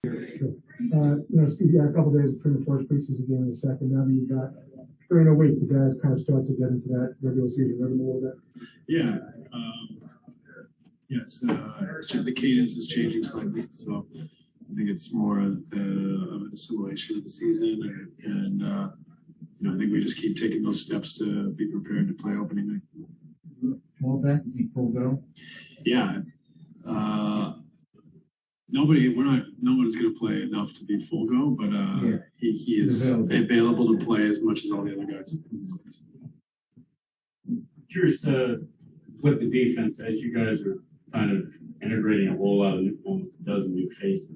Sure. Steve, you had a couple days between the first preseason game and the second. Now that you've got during a week, the guys kind of start to get into that regular season rhythm a little bit. Yeah. It's the cadence is changing slightly, so I think it's more of an assimilation of the season, and I think we just keep taking those steps to be prepared to play opening night. Well, back is he full go? Yeah. Nobody's going to play enough to be full go, but he is available to play as much as all the other guys. Curious with the defense, as you guys are kind of integrating a whole lot of almost a dozen new faces.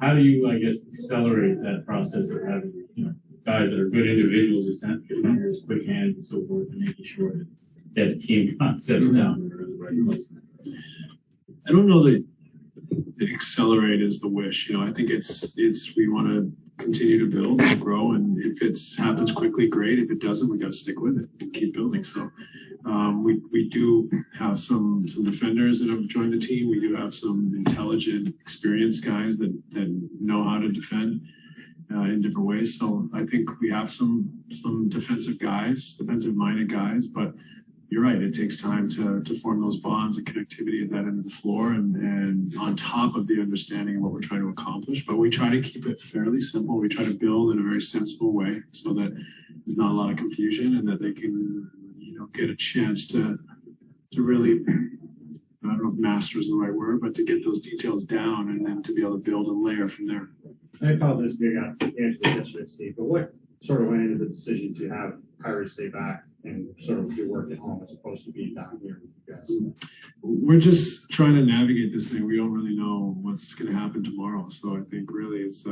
How do you, I guess, accelerate that process of having guys that are good individuals, defenders, quick hands, and so forth, and making sure that the team concepts down in the right place? I don't know that accelerate is the wish. I think it's we want to continue to build and grow, and if it happens quickly, great. If it doesn't, we got to stick with it and keep building. So we do have some defenders that have joined the team. We do have some intelligent, experienced guys that know how to defend in different ways. So I think we have some defensive-minded guys, but you're right. It takes time to form those bonds and connectivity at that end of the floor, and on top of the understanding of what we're trying to accomplish. But we try to keep it fairly simple. We try to build in a very sensible way so that there's not a lot of confusion, and that they can, get a chance to really, I don't know if master is the right word, but to get those details down and then to be able to build a layer from there. I apologize if you got answered yesterday, Steve, but what sort of went into the decision to have Kyrie stay back and sort of do work at home as opposed to being down here with you guys? We're just trying to navigate this thing. We don't really know what's going to happen tomorrow. So I think really it's,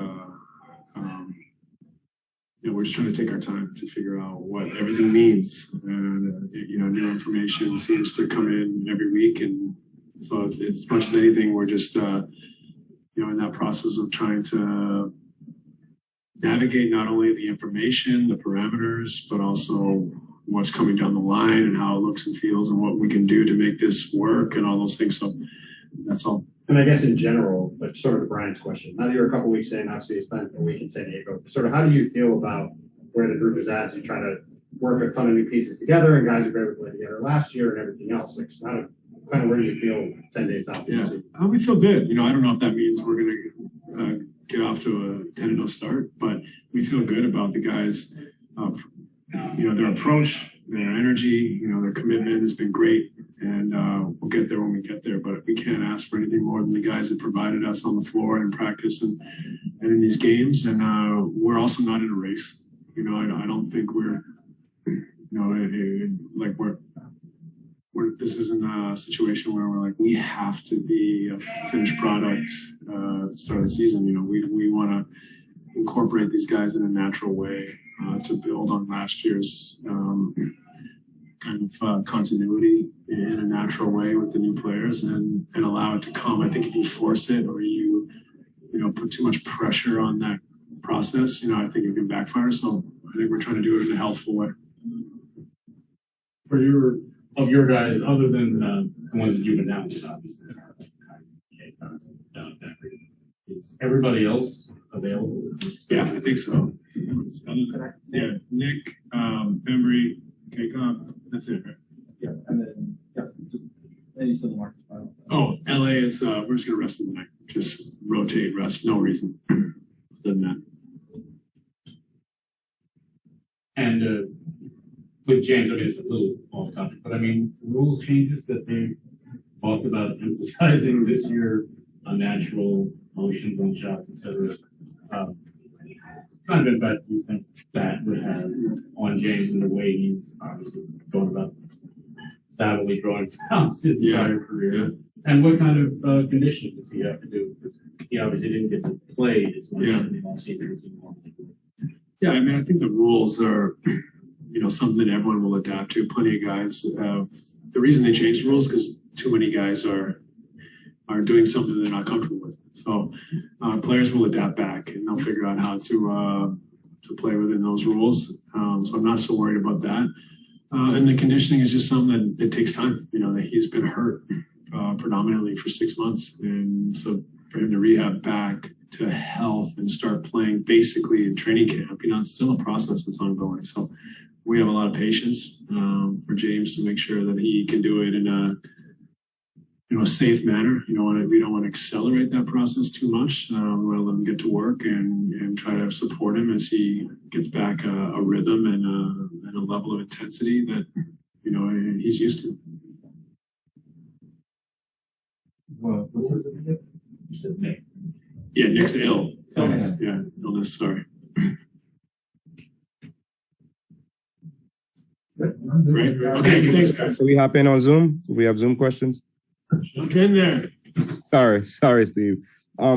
we're just trying to take our time to figure out what everything means. And, new information seems to come in every week. And so it's, as much as anything, we're just, in that process of trying to navigate not only the information, the parameters, but also what's coming down the line and how it looks and feels and what we can do to make this work and all those things. So that's all. And I guess in general, but sort of Brian's question, now that you're a couple weeks in, obviously it's been a week in San Diego, sort of how do you feel about where the group is at as you try to work a ton of new pieces together and guys are great with playing together last year and everything else? Like, it's not kind of where do you feel 10 days out? Yeah, we feel good. I don't know if that means we're going to get off to a 10-0 start, but we feel good about the guys, their approach, their energy, their commitment has been great. And we'll get there when we get there, but we can't ask for anything more than the guys that provided us on the floor and in practice and in these games. And we're also not in a race. I don't think we're, this isn't a situation where we're like, we have to be a finished product at the start of the season. We want to incorporate these guys in a natural way to build on last year's kind of continuity in a natural way with the new players and allow it to come. I think if you force it or you put too much pressure on that process, I think it can backfire. So I think we're trying to do it in a healthful way. For your guys, other than the ones that you've announced, obviously, is everybody else available? Yeah, I think so. Yeah, Nick, Bembry, Kakoff, that's it, right? Yeah, and then you said the Marcus final. Oh, LA is we're just gonna rest in the night. Just rotate, rest, no reason other than that. And with James, I mean it's a little off topic, but I mean rules changes that they talked about emphasizing this year, unnatural motions on shots, etc. Kind of impact do you think that would have on James and the way he's obviously going about savagely throwing fouls his entire career? Yeah. And what kind of conditioning does he have to do? Because he obviously didn't get to play as much in the offseason as he normally would. Yeah, I mean, I think the rules are, something that everyone will adapt to. Plenty of guys have. The reason they changed the rules is because too many guys are doing something they're not comfortable with. So players will adapt back and they'll figure out how to play within those rules. So I'm not so worried about that. And the conditioning is just something that it takes time. That he's been hurt predominantly for 6 months, and so for him to rehab back to health and start playing basically in training camp. It's still a process that's ongoing. So we have a lot of patience for James to make sure that he can do it in a safe manner. We don't want to accelerate that process too much. We want to let him get to work and try to support him as he gets back a rhythm and a level of intensity that he's used to. Well, what's his name? You said Nick. Yeah, Nick's ill. Okay. Yeah, illness. Sorry. Right. Okay. Thanks, guys. So we hop in on Zoom. We have Zoom questions. Jump in there. Sorry, Steve.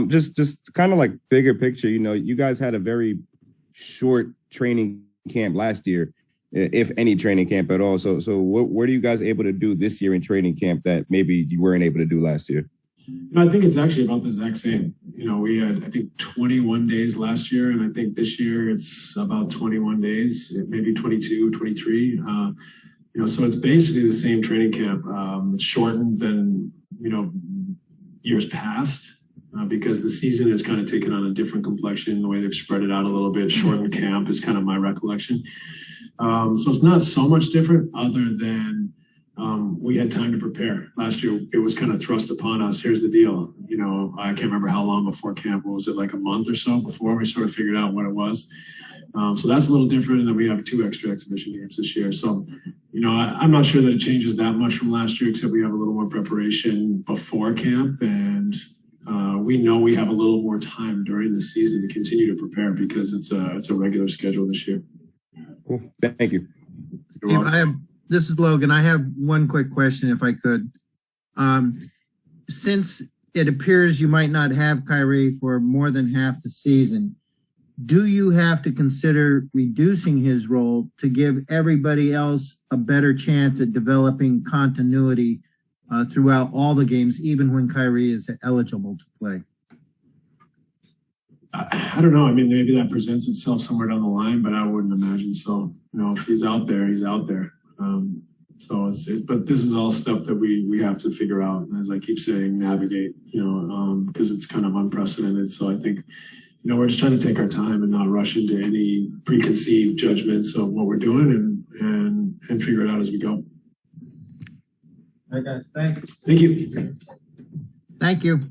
Just kind of like bigger picture. You guys had a very short training camp last year, if any training camp at all. So what are you guys able to do this year in training camp that maybe you weren't able to do last year? I think it's actually about the exact same. We had, I think, 21 days last year, and I think this year it's about 21 days, maybe 22, 23. So it's basically the same training camp. It's shortened than, years past because the season has kind of taken on a different complexion, the way they've spread it out a little bit. Shortened camp is kind of my recollection. So it's not so much different other than we had time to prepare. Last year, it was kind of thrust upon us. Here's the deal. I can't remember how long before camp. Was it like a month or so before we sort of figured out what it was? So that's a little different. And then we have 2 extra exhibition games this year. So, I'm not sure that it changes that much from last year, except we have a little more preparation before camp. And we know we have a little more time during the season to continue to prepare because it's a regular schedule this year. Cool. Thank you. This is Logan. I have one quick question, if I could. Since it appears you might not have Kyrie for more than half the season, do you have to consider reducing his role to give everybody else a better chance at developing continuity throughout all the games, even when Kyrie is eligible to play? I don't know. I mean, maybe that presents itself somewhere down the line, but I wouldn't imagine so. If he's out there, he's out there. But this is all stuff that we have to figure out. And as I keep saying, navigate, because it's kind of unprecedented. So I think, we're just trying to take our time and not rush into any preconceived judgments of what we're doing and figure it out as we go. All right, guys. Thanks. Thank you. Thank you.